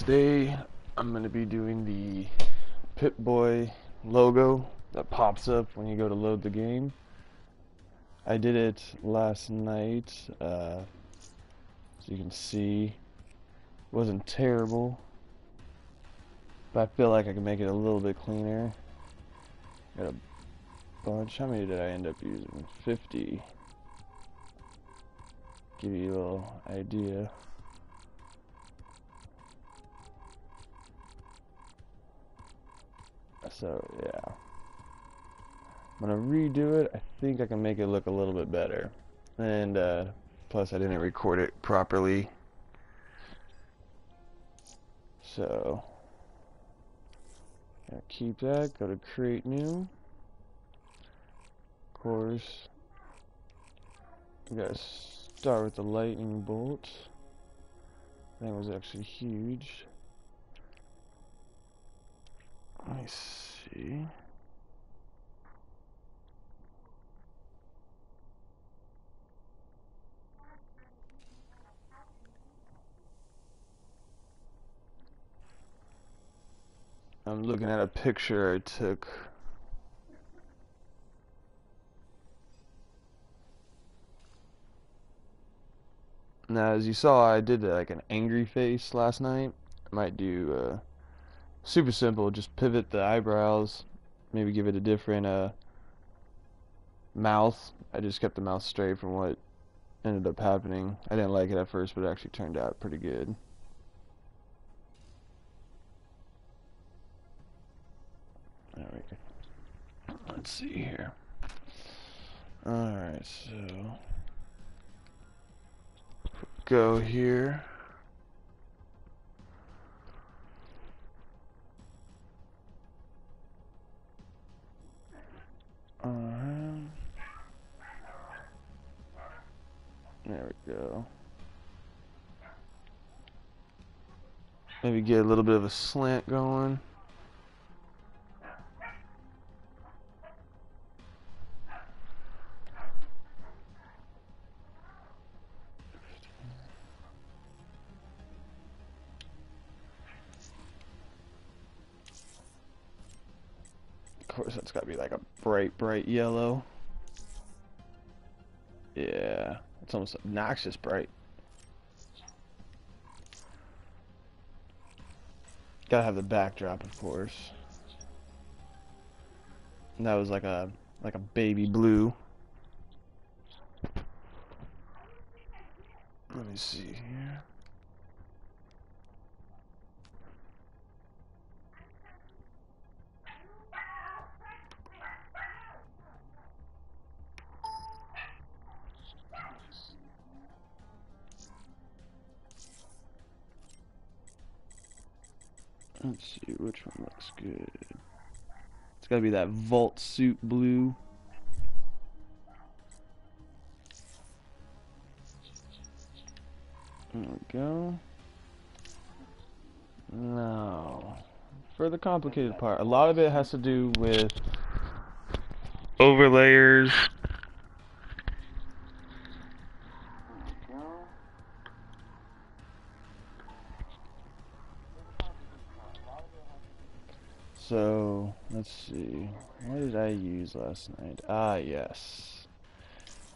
Today I'm going to be doing the Pitboy logo that pops up when you go to load the game. I did it last night, as you can see. It wasn't terrible, but I feel like I can make it a little bit cleaner. Got a bunch. How many did I end up using? 50. Give you a little idea. So yeah, I'm gonna redo it. I think I can make it look a little bit better, and plus I didn't record it properly, so yeah, keep that. Go to create new. Of course, we gotta start with the lightning bolt. That was actually huge. Let me see. I'm looking at a picture I took. Now, as you saw, I did like an angry face last night. I might do super simple, just pivot the eyebrows, maybe give it a different mouth. I just kept the mouth straight from what ended up happening. I didn't like it at first, but it actually turned out pretty good. There we go. Let's see here. Alright, so go here. There we go. Maybe get a little bit of a slant going. Of course, that's gotta be like a bright yellow. Yeah, it's almost obnoxious bright. Gotta have the backdrop, of course. And that was like a baby blue. Let me see here. Let's see which one looks good. It's gotta be that Vault Suit blue. There we go. Now, for the complicated part, a lot of it has to do with overlayers. So, let's see. What did I use last night? Ah, yes.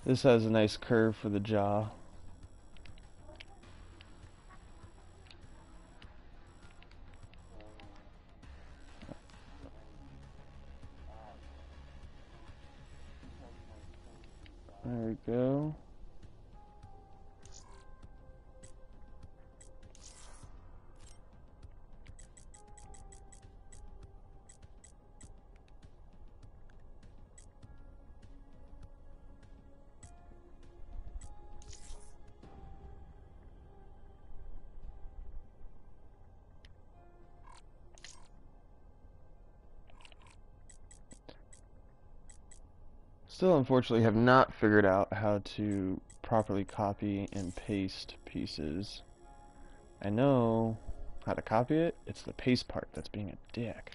This has a nice curve for the jaw. There we go. Still, unfortunately, have not figured out how to properly copy and paste pieces. I know how to copy it. It's the paste part that's being a dick.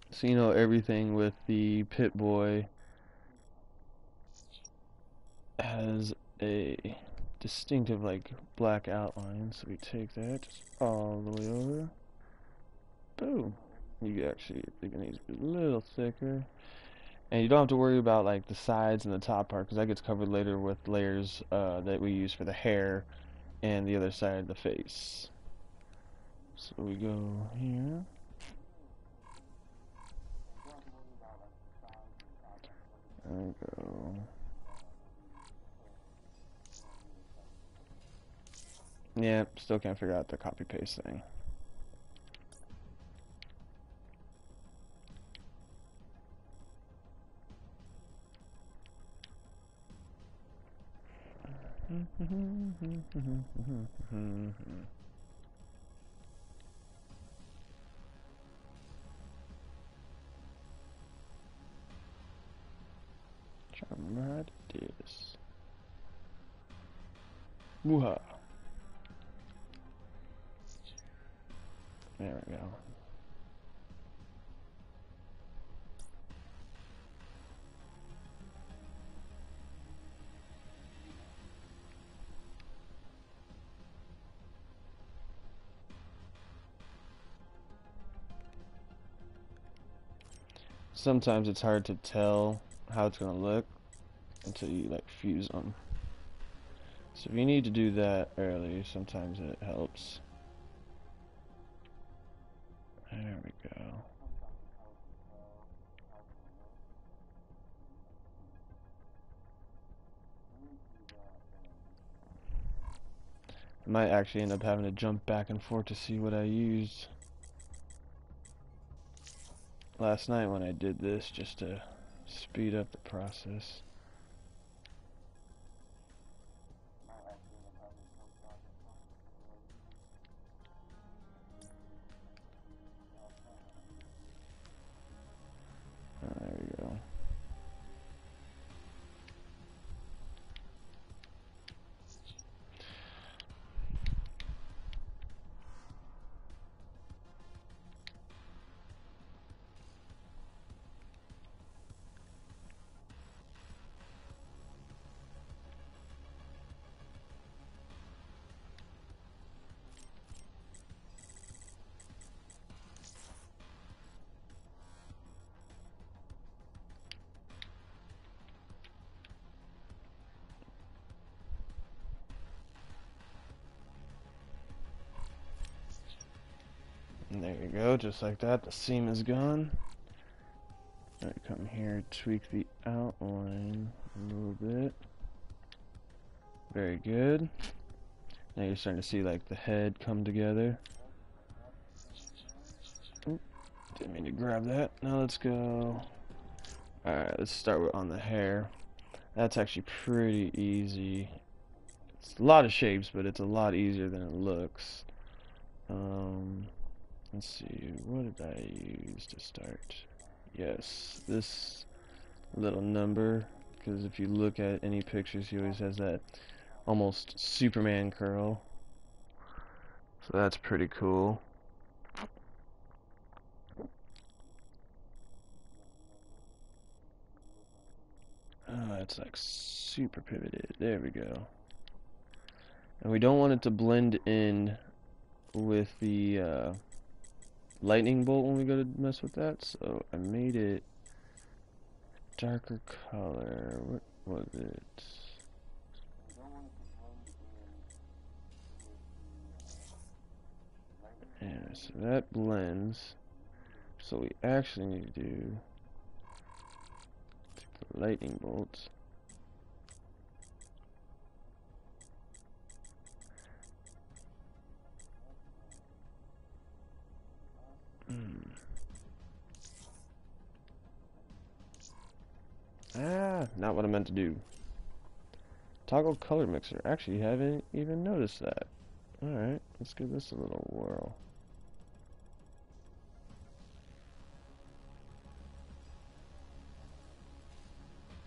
So you know everything with the Pitboy has a distinctive like black outline, so we take that just all the way over. Boom. You actually think it needs to be a little thicker. And you don't have to worry about like the sides and the top part, because that gets covered later with layers that we use for the hair and the other side of the face. So we go here. There we go. Yeah, still can't figure out the copy paste thing. Try to remember how to do this. Woo-ha. There we go. Sometimes it's hard to tell how it's gonna look until you like fuse them. So if you need to do that early, sometimes it helps. There we go. I might actually end up having to jump back and forth to see what I used last night when I did this, just to speed up the process. There we go. And there you go, just like that, the seam is gone. All right, come here, tweak the outline a little bit. Very good. Now you're starting to see like the head come together. Oop, didn't mean to grab that. Now let's go. Alright, let's start on the hair. That's actually pretty easy. It's a lot of shapes, but it's a lot easier than it looks. Let's see, what did I use to start? Yes, this little number, because if you look at any pictures, he always has that almost Superman curl. So that's pretty cool. It's like super pivoted. There we go. And we don't want it to blend in with the lightning bolt when we go to mess with that, so I made it darker color. What was it? Yeah, so that blends. So we actually need to do the lightning bolts. Not what I meant to do. Toggle color mixer. Actually, haven't even noticed that. Alright, let's give this a little whirl.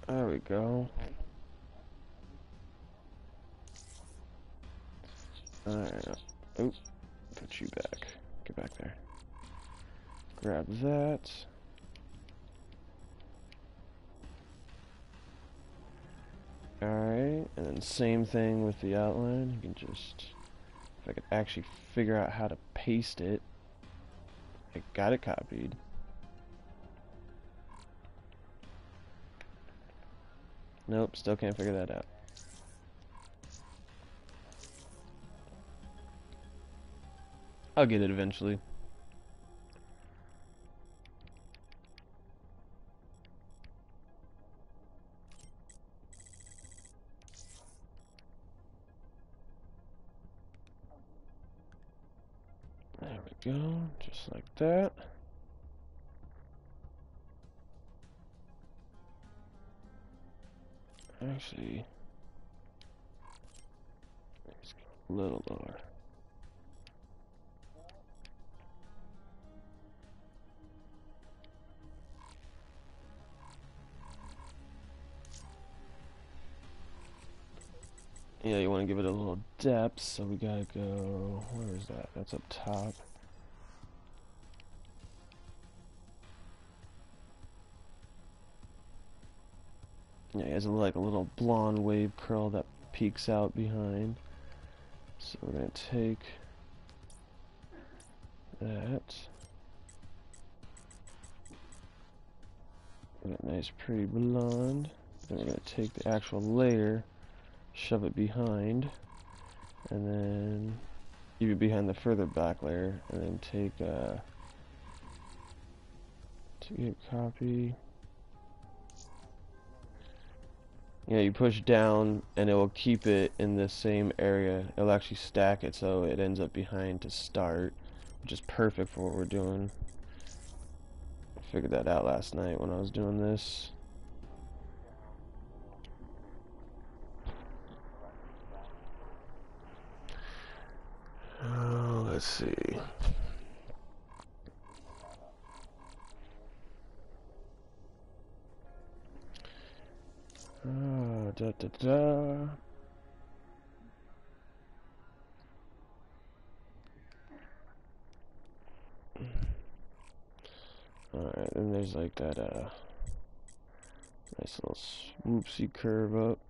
There we go. Alright. Oh, put you back. Get back there. Grab that. Alright, and then same thing with the outline. You can just, if I could actually figure out how to paste it. I got it copied. Nope, still can't figure that out. I'll get it eventually. There we go, just like that. Actually, let's go a little lower. Yeah, you want to give it a little depth, so we gotta go, where is that? That's up top. Yeah, he has like a little blonde wave curl that peeks out behind. So we're gonna take that. We got nice pretty blonde. Then we're gonna take the actual layer, shove it behind, and then leave it behind the further back layer, and then take copy. Yeah, you push down and it will keep it in the same area. It'll actually stack it so it ends up behind to start, which is perfect for what we're doing. I figured that out last night when I was doing this. Let's see. Da da da. Alright, then there's like that nice little swoopsy curve up.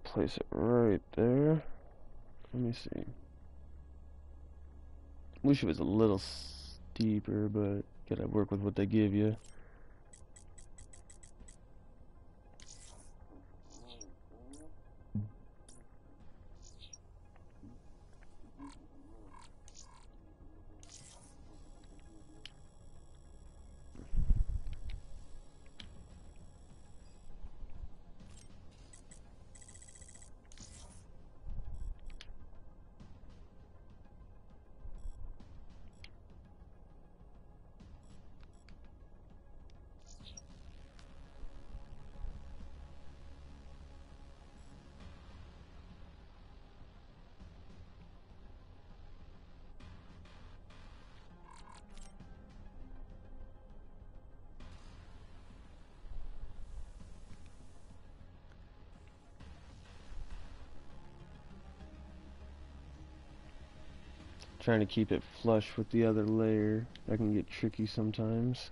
Place it right there. Let me see. Wish it was a little steeper, but gotta work with what they give you. Trying to keep it flush with the other layer. That can get tricky sometimes.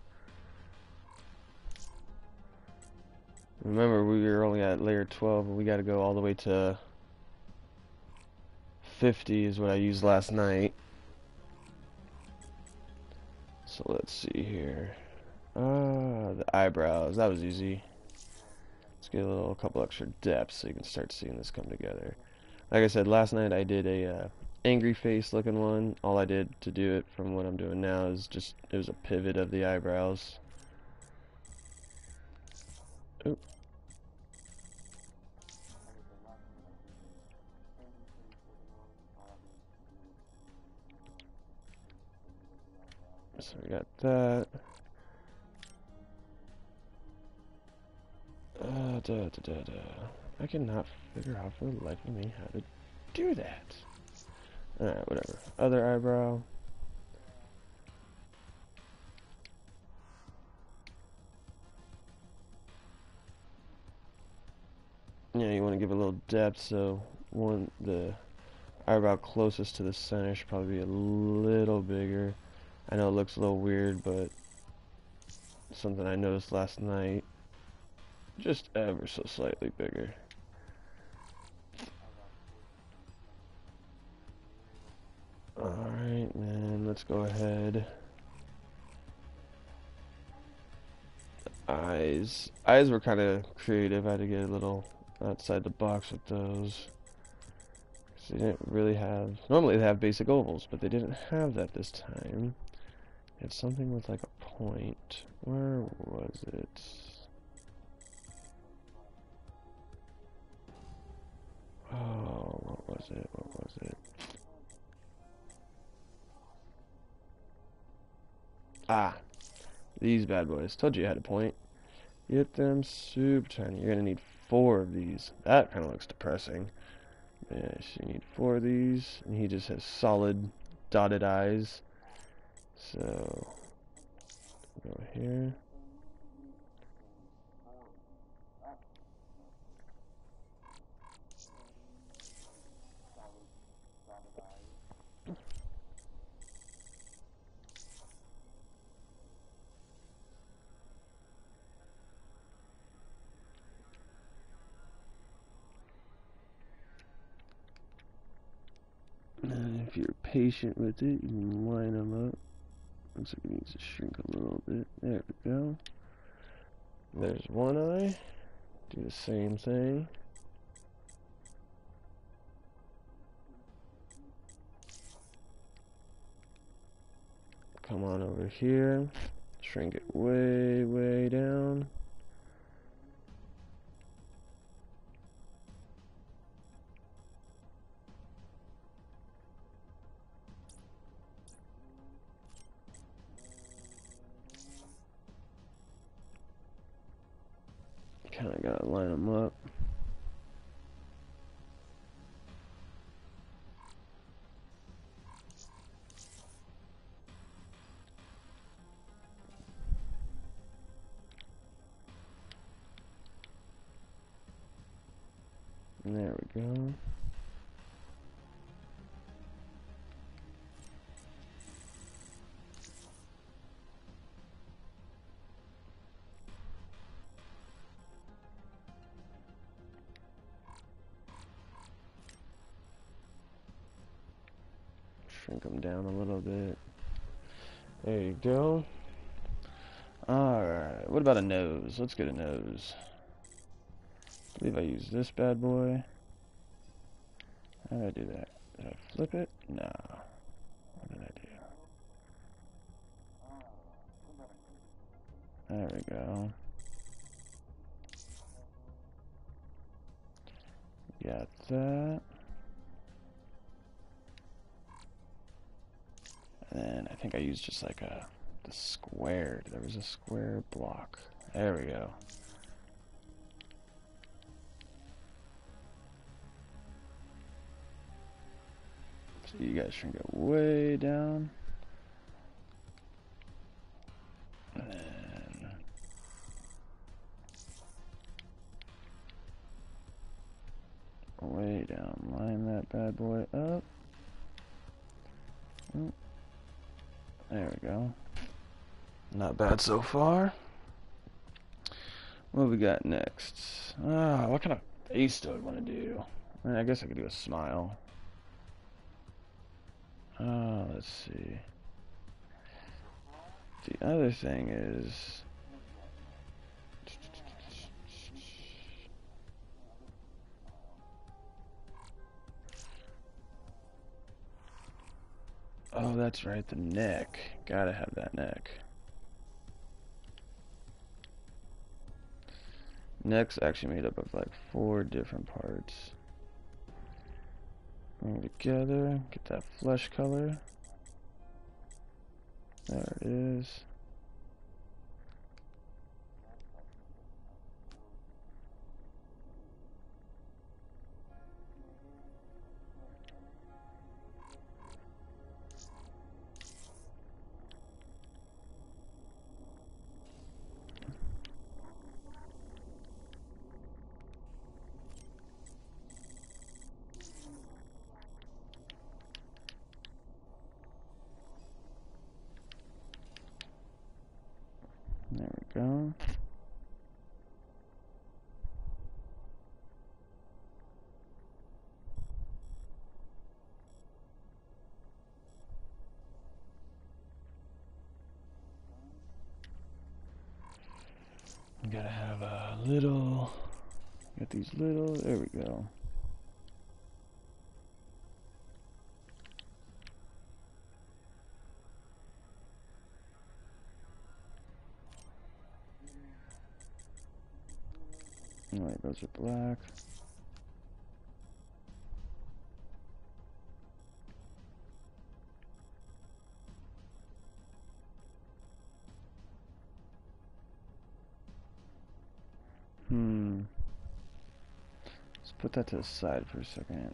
Remember, we were only at layer 12, and we got to go all the way to 50 is what I used last night. So let's see here. The eyebrows. That was easy. Let's get a couple extra depths so you can start seeing this come together. Like I said, last night I did a angry face looking one. All I did to do it from what I'm doing now is just, it was a pivot of the eyebrows. Oop. So we got that. I cannot figure out for the life of me how to do that. Alright, whatever. Other eyebrow. Yeah, you want to give it a little depth, so the eyebrow closest to the center should probably be a little bigger. I know it looks a little weird, but something I noticed last night. Just ever so slightly bigger. Alright, man, let's go ahead. Eyes. Eyes were kind of creative. I had to get a little outside the box with those. So they didn't really have... Normally they have basic ovals, but they didn't have that this time. They had something with like a point. Where was it? Oh, what was it? What was it? Ah, these bad boys. Told you I had a point. Get them super tiny. You're gonna need 4 of these. That kind of looks depressing. Yes, you need 4 of these. And he just has solid dotted eyes. So, go here. And if you're patient with it, you can line them up. Looks like it needs to shrink a little bit. There we go. There's one eye. Do the same thing. Come on over here. Shrink it way, way down. Kind of gotta line them up. And there we go. Shrink them down a little bit. There you go. Alright, what about a nose? Let's get a nose. I believe I used this bad boy. How did I do that? Did I flip it? No. What did I do? There we go. Got that. And then I think I used just like the square. There was a square block. There we go. So you guys shrink it way down. And then way down. Line that bad boy up. There we go. Not bad so far. What we got next? What kind of face do I want to do? I guess I could do a smile. Let's see. The other thing is... Oh, that's right, the neck. Gotta have that neck. Neck's actually made up of like 4 different parts. Bring it together, get that flesh color. There it is. gotta have a little, got these little, there we go. Alright, those are black. Let's put that to the side for a second.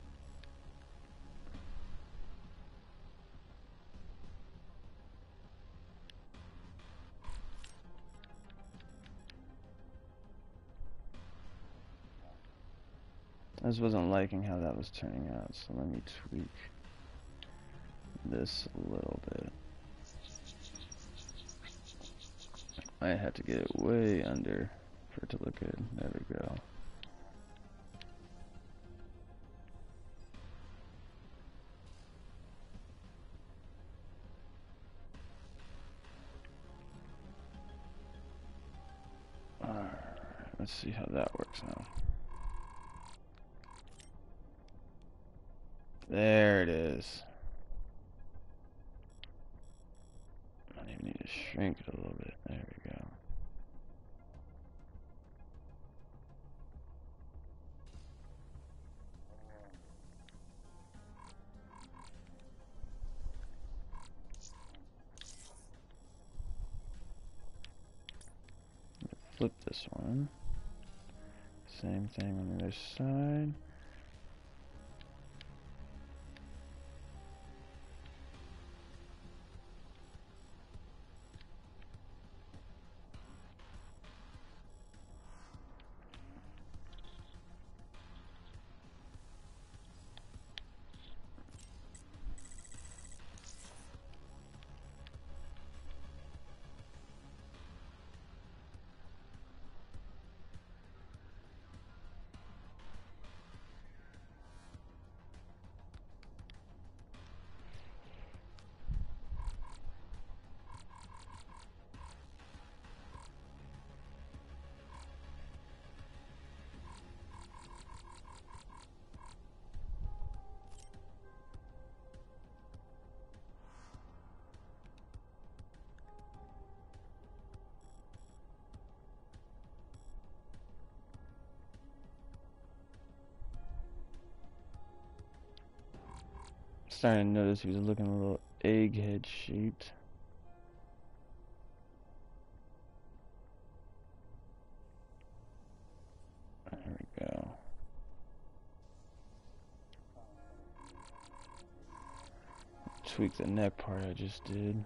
I just wasn't liking how that was turning out, so let me tweak this a little bit. I had to get it way under for it to look good. There we go. Alright, let's see how that works now. There it is. I don't even need to shrink it a little bit. There we go. Flip this one. Same thing on the other side. Starting to notice he was looking a little egghead shaped. There we go. Tweak the neck part I just did.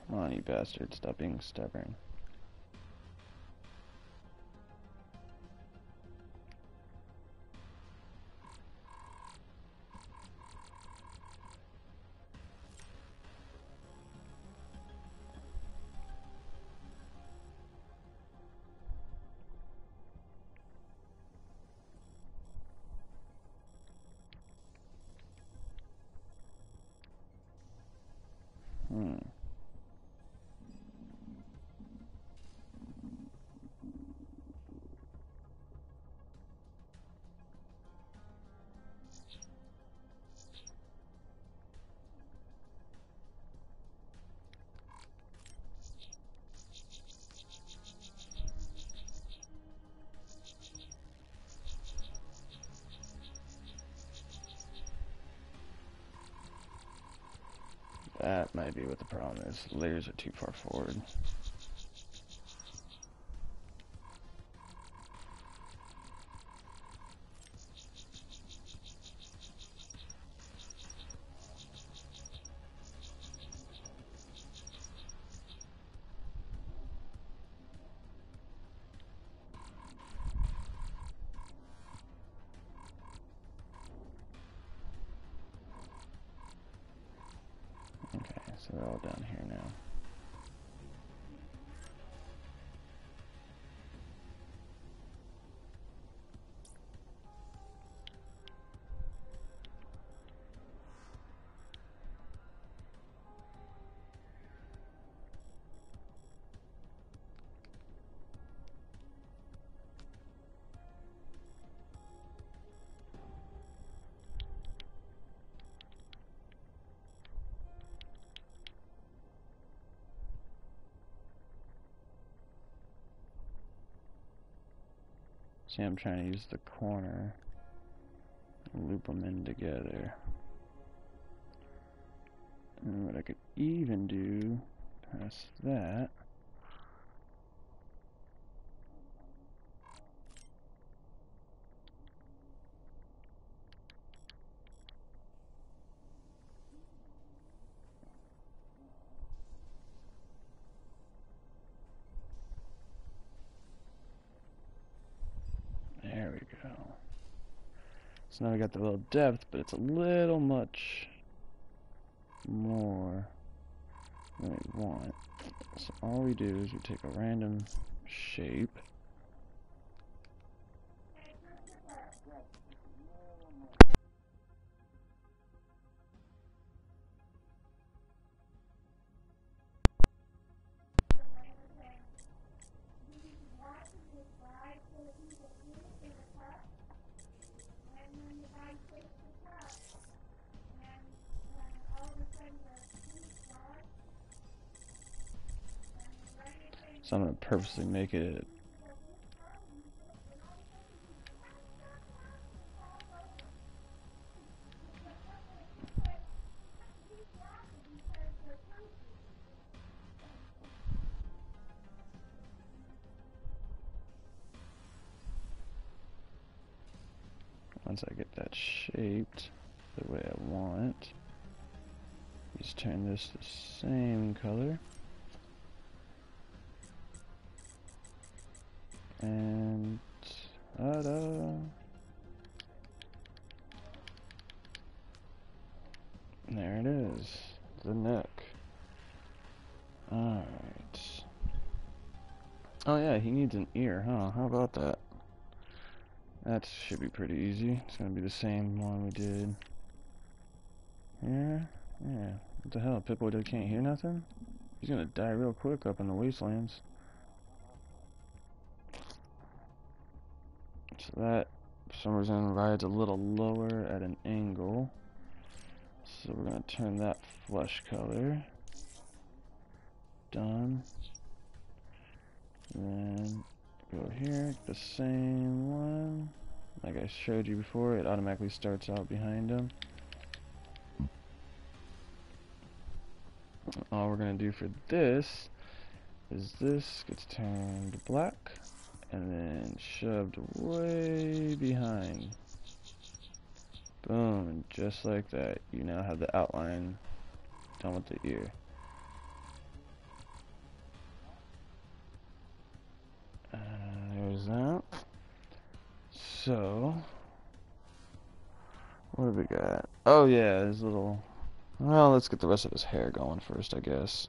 Come on, you bastard, stop being stubborn. That might be what the problem is. Layers are too far forward. Okay, so they're all down here now. See, I'm trying to use the corner and loop them in together. And what I could even do past that, there we go. So now we got the little depth, but it's a little much more than we want. So all we do is we take a random shape. So I'm going to purposely make it once I get that shaped the way I want, just turn this the same color. And ta-da! There it is, the neck. Alright. Oh yeah, he needs an ear, huh? How about that? That should be pretty easy. It's gonna be the same one we did here. Yeah. What the hell? Pitboy can't hear nothing? He's gonna die real quick up in the wastelands. So that, for some reason, rides a little lower at an angle. So we're going to turn that flesh color. Done. And then go here, the same one. Like I showed you before, it automatically starts out behind them. All we're going to do for this is this gets turned black and then shoved way behind. Boom, and just like that, you now have the outline done with the ear. There's that. So, what have we got? Oh yeah, his little... Well, let's get the rest of his hair going first, I guess.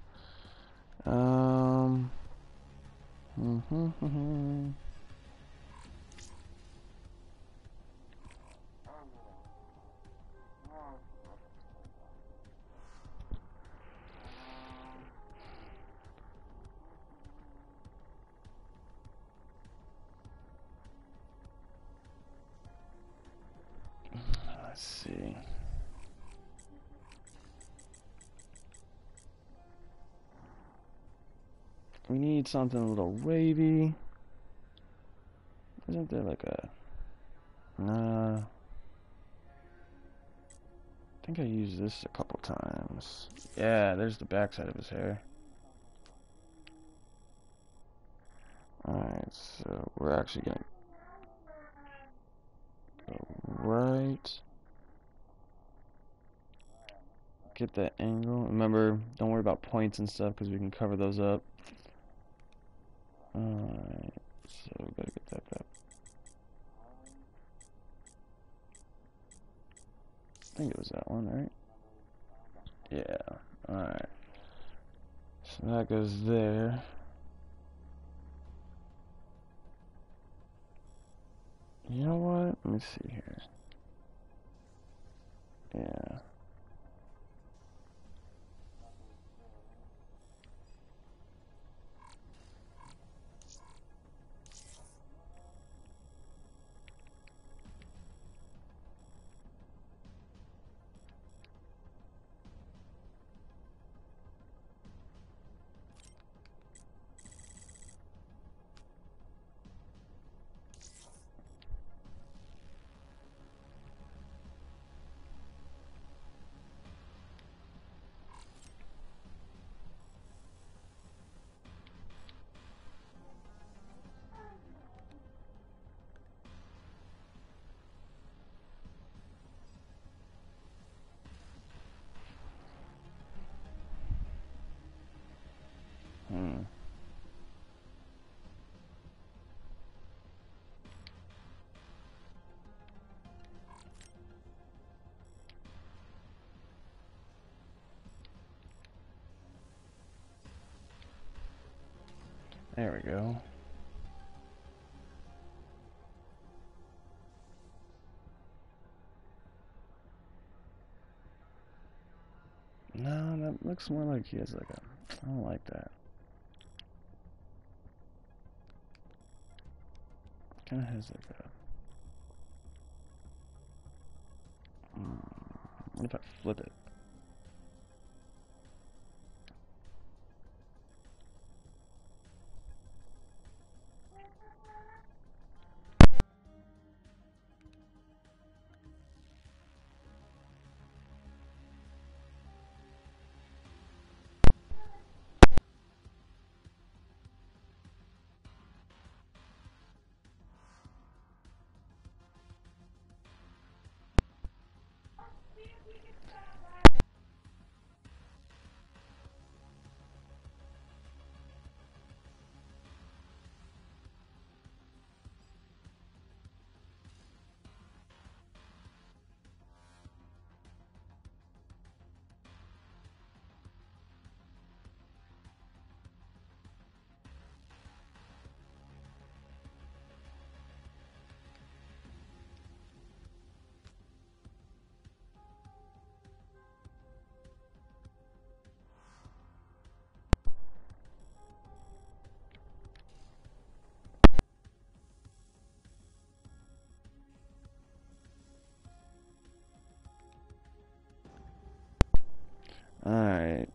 Let's see. We need something a little wavy. Isn't there like a... Nah. I think I used this a couple times. Yeah, there's the backside of his hair. Alright, so we're actually gonna go right. Get that angle. Remember, don't worry about points and stuff because we can cover those up. Alright, so we gotta get that back. I think it was that one, right? Yeah, alright. So that goes there. You know what? Let me see here. Yeah. There we go. No, that looks more like he has like a... I don't like that. Kinda has like a... what if I flip it? Alright.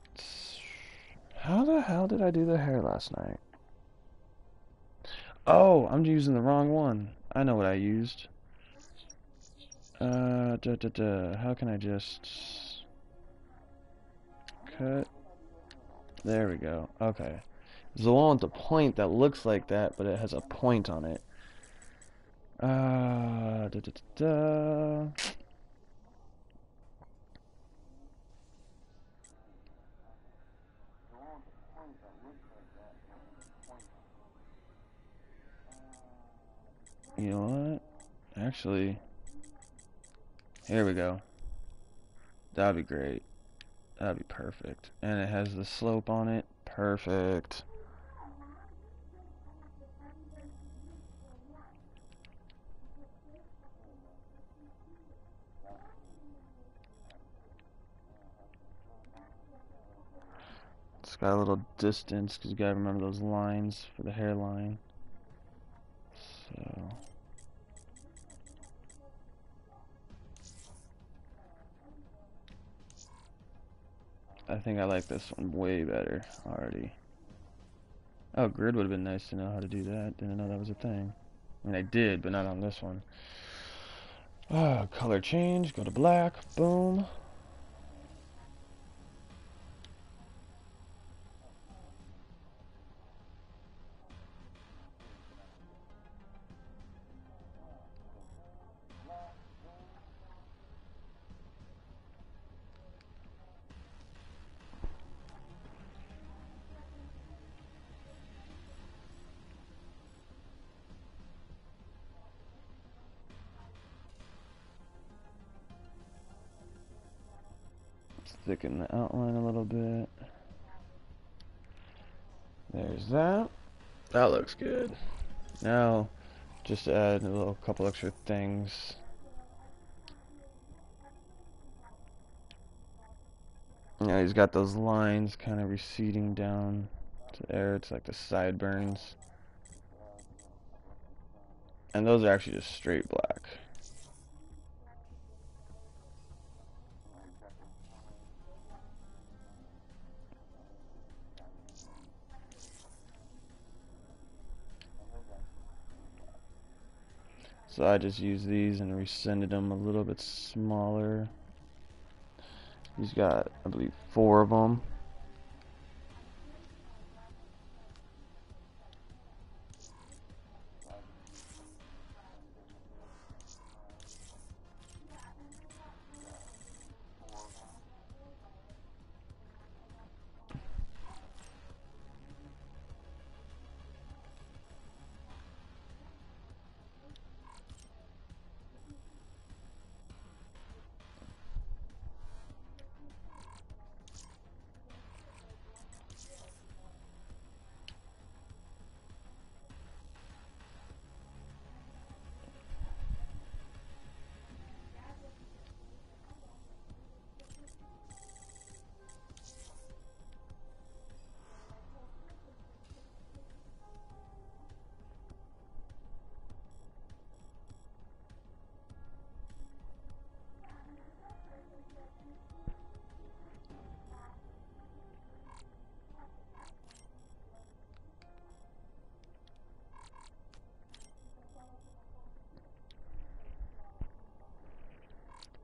How the hell did I do the hair last night? Oh, I'm using the wrong one. I know what I used. How can I just... cut? There we go. Okay. There's the one with the point that looks like that, but it has a point on it. Uh, da, da, da, da. You know what? Actually, here we go. That'd be great. That'd be perfect. And it has the slope on it. Perfect. It's got a little distance because you gotta remember those lines for the hairline. So. I think I like this one way better already. Oh, grid would have been nice to know how to do that. Didn't know that was a thing. I mean, I did, but not on this one. Color change, go to black, boom. thicken the outline a little bit. There's that. That looks good. Now, just add a little couple extra things. Yeah, he's got those lines kind of receding down to there. It's like the sideburns. And those are actually just straight black. So I just used these and rescinded them a little bit smaller. He's got, I believe, 4 of them.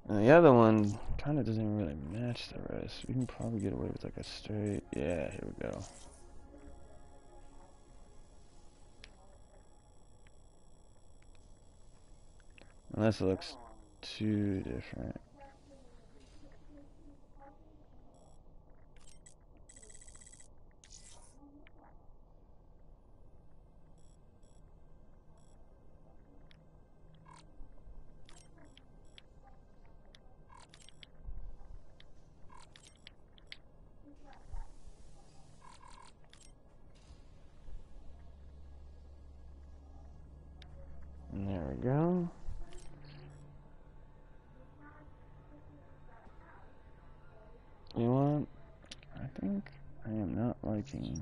And the other one kind of doesn't really match the rest. We can probably get away with like a straight. Yeah, here we go. Unless it looks too different. And there we go. You know what? I think I am not liking.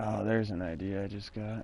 Oh, there's an idea I just got.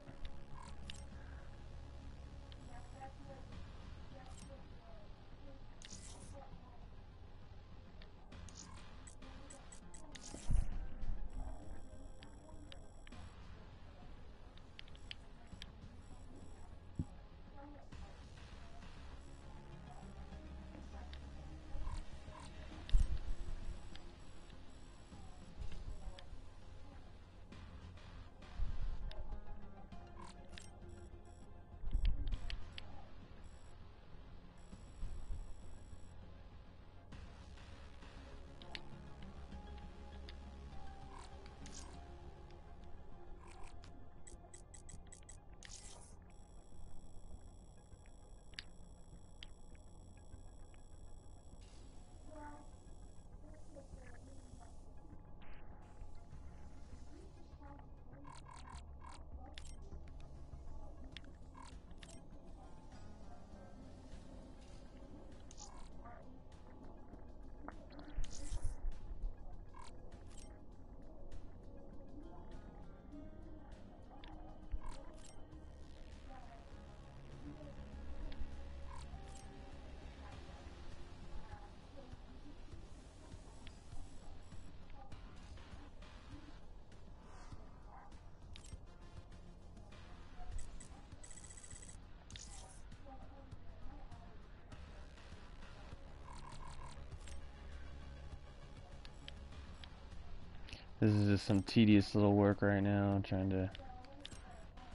This is just some tedious little work right now, trying to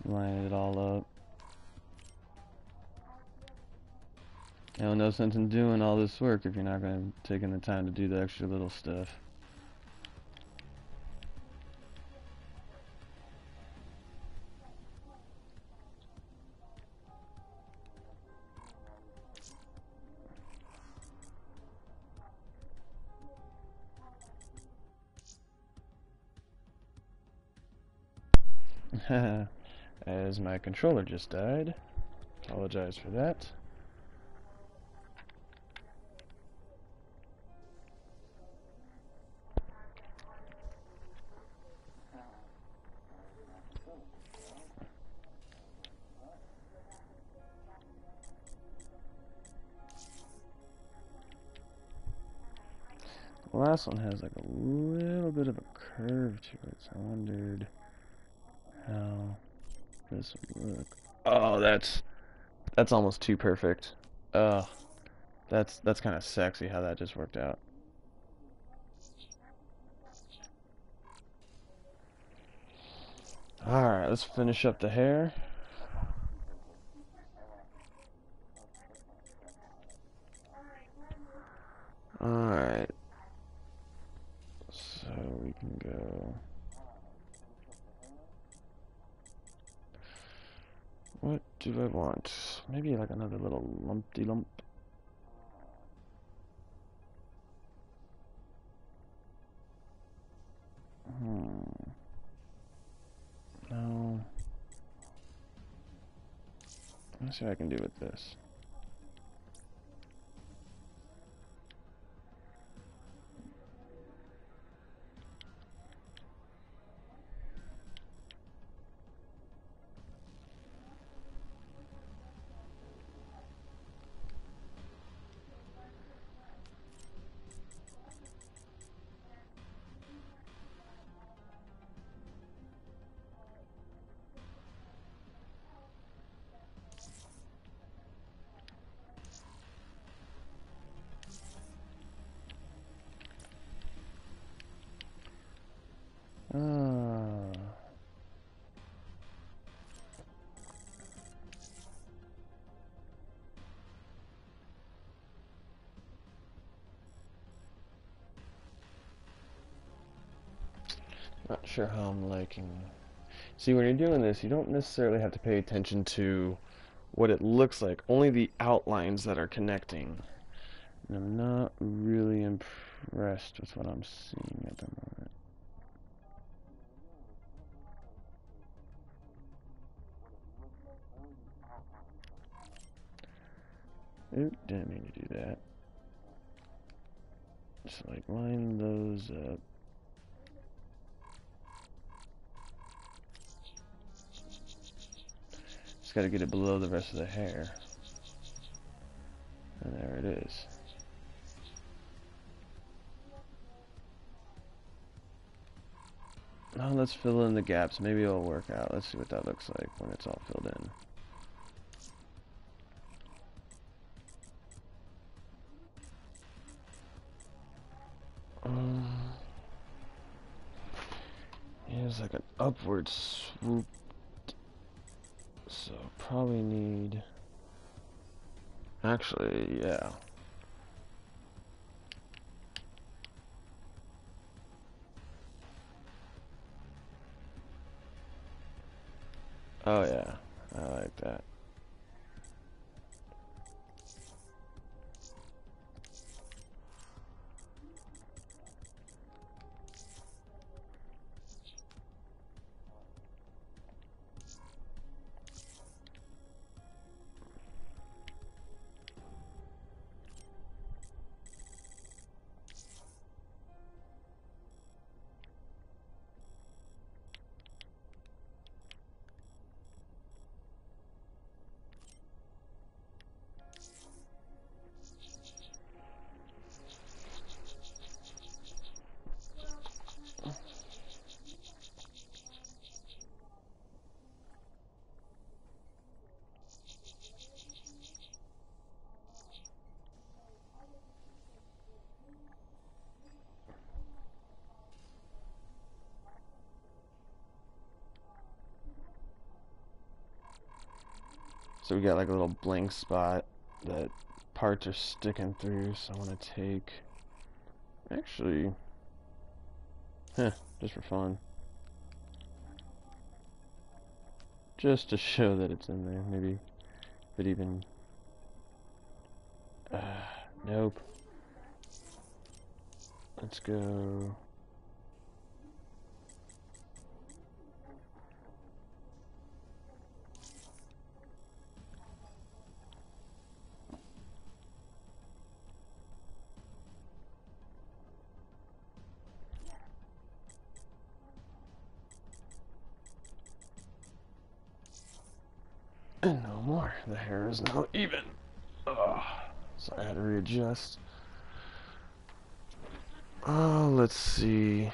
line it all up. No sense in doing all this work if you're not going to taking the time to do the extra little stuff. As my controller just died. Apologize for that. The last one has like a little bit of a curve to it, so I wondered how this would look. Oh, that's almost too perfect. That's kind of sexy how that just worked out. Alright, let's finish up the hair. Alright. So we can go. What do I want? Maybe like another little lumpty lump. No. Let's see what I can do with this. Not sure how I'm liking. See, when you're doing this, you don't necessarily have to pay attention to what it looks like, only the outlines that are connecting. And I'm not really impressed with what I'm seeing at the moment. Oop, didn't mean to do that. Just like line those up. Just gotta get it below the rest of the hair. And there it is. Now let's fill in the gaps. Maybe it'll work out. Let's see what that looks like when it's all filled in. It's like an upward swoop, so probably need. Actually, yeah. Oh yeah, I like that. So we got like a little blank spot that parts are sticking through, so I want to take... Actually... just for fun. Just to show that it's in there, maybe if it even... nope. Let's go... And no more. The hair is now even. Ugh. So I had to readjust. Oh, let's see.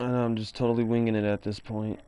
I know, I'm just totally winging it at this point.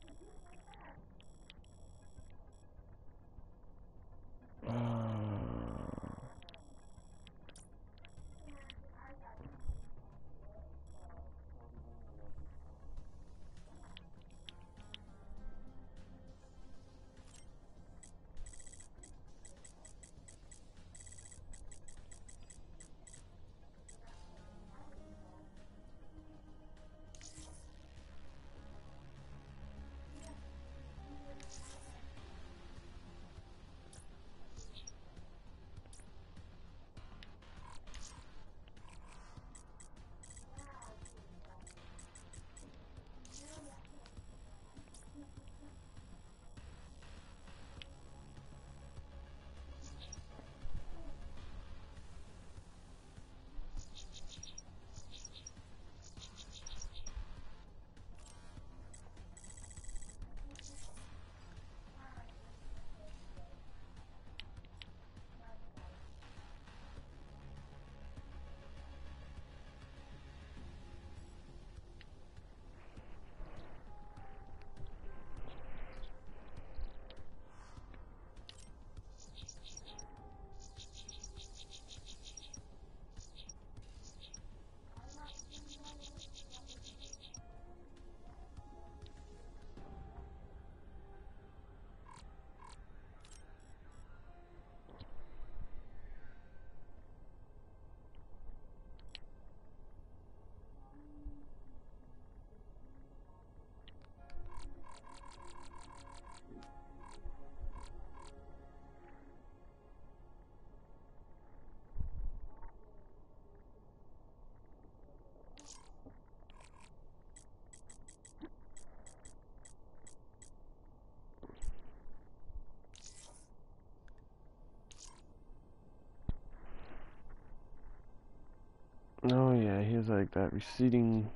Oh yeah, he has like that receding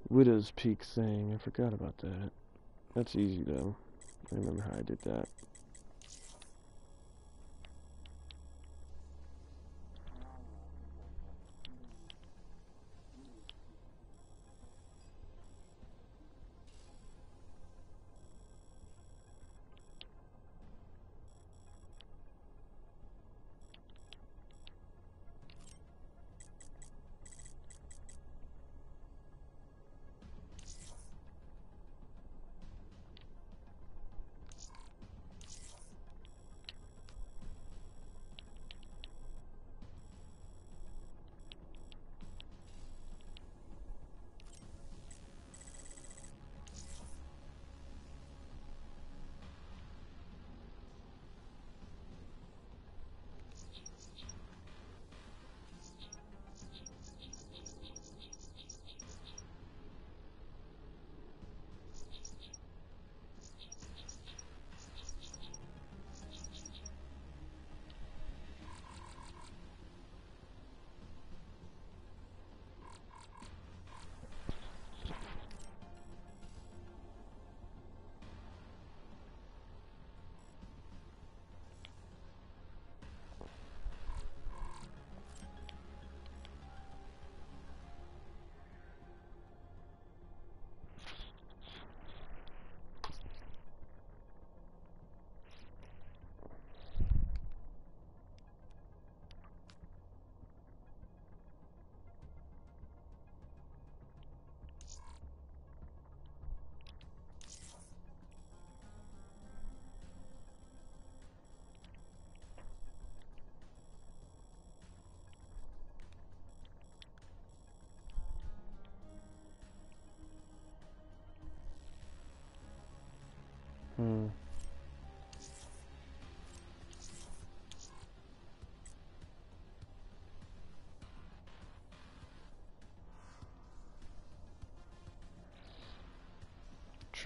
widow's peak thing. I forgot about that. That's easy though. I remember how I did that.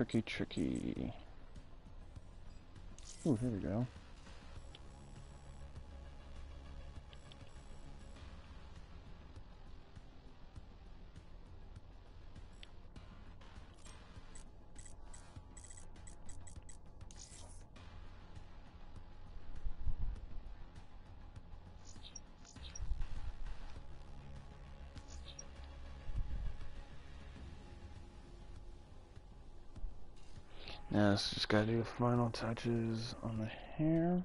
tricky, tricky. Ooh, here we go. Now let's just gotta do the final touches on the hair.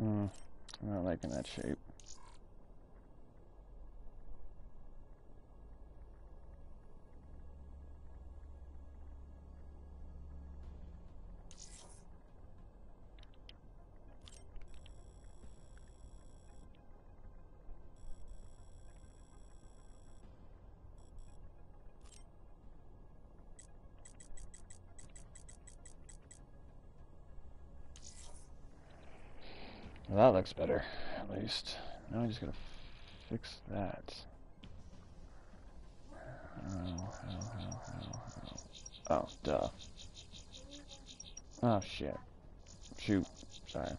I'm not liking that shape. Well, that looks better, at least. Now I just gotta fix that. How? Oh, duh. Oh, shit. Shoot. Sorry.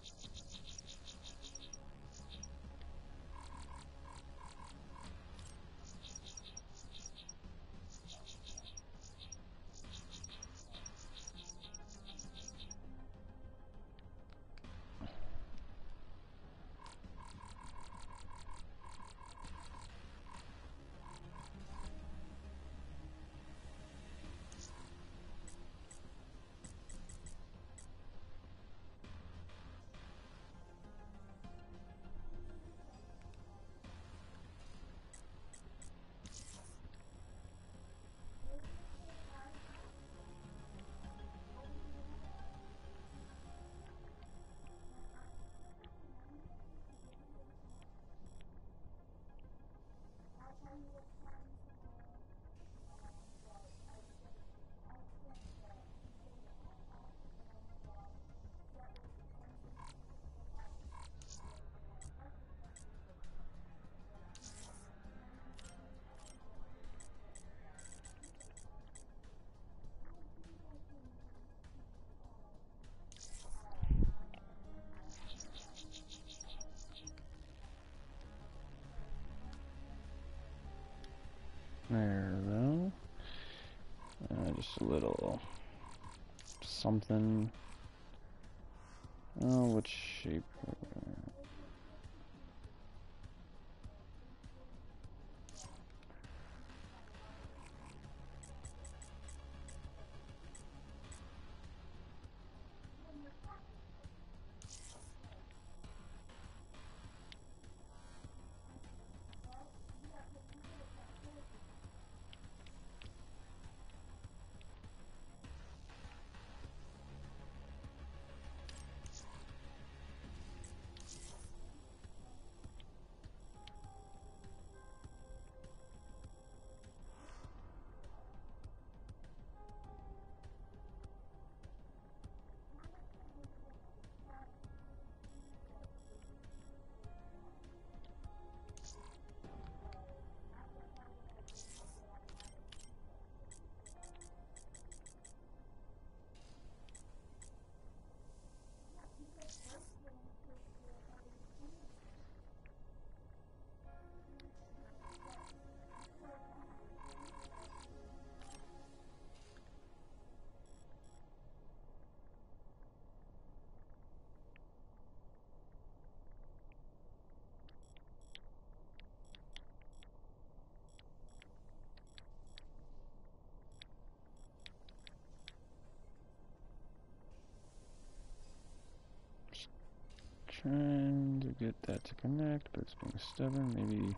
There we go. Just a little something. Oh, what shape? Trying to get that to connect, but it's being stubborn. Maybe.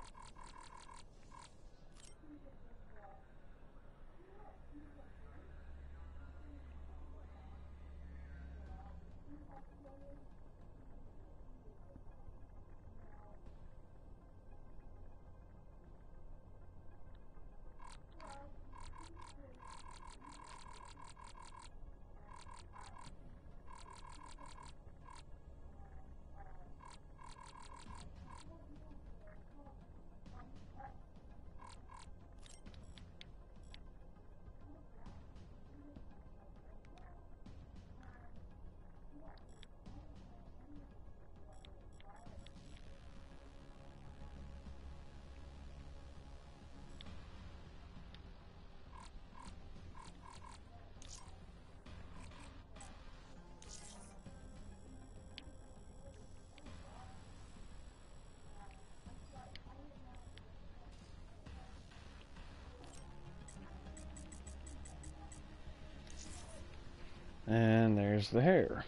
And there's the hair.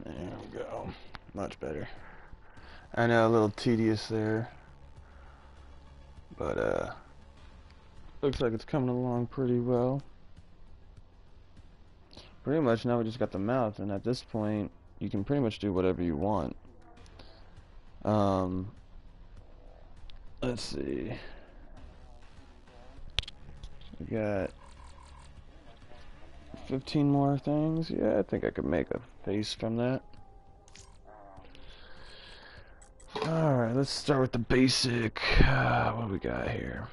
There we go. Much better. I know, a little tedious there, but looks like it's coming along pretty well. Pretty much now we just got the mouth, and at this point you can pretty much do whatever you want. Let's see. We got 15 more things. Yeah, I think I could make a face from that. Alright, let's start with the basic. What do we got here?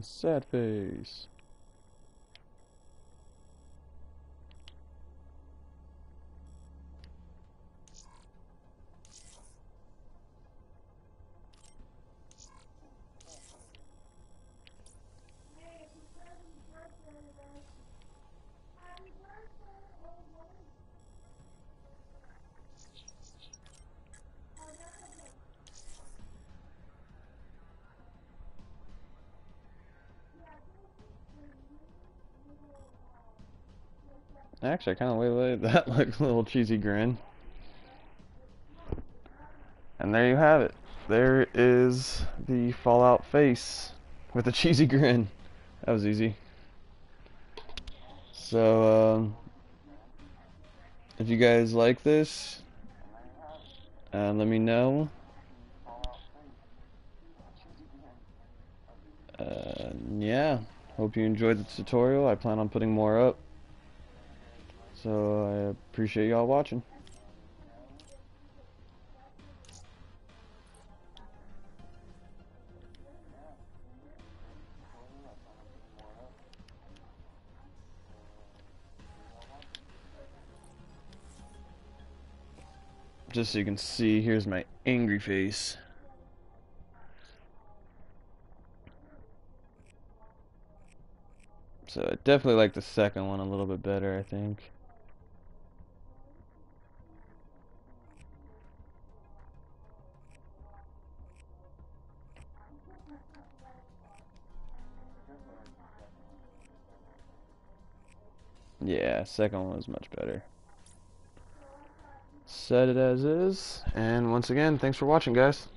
Sad face. Actually, I kind of like that like little cheesy grin. And there you have it. There is the Fallout face with a cheesy grin. That was easy. So, if you guys like this, let me know. Yeah, hope you enjoyed the tutorial. I plan on putting more up. So I appreciate y'all watching. just so you can see, here's my angry face. So I definitely like the second one a little bit better, I think. Yeah, second one was much better. Set it as is, and once again, thanks for watching, guys.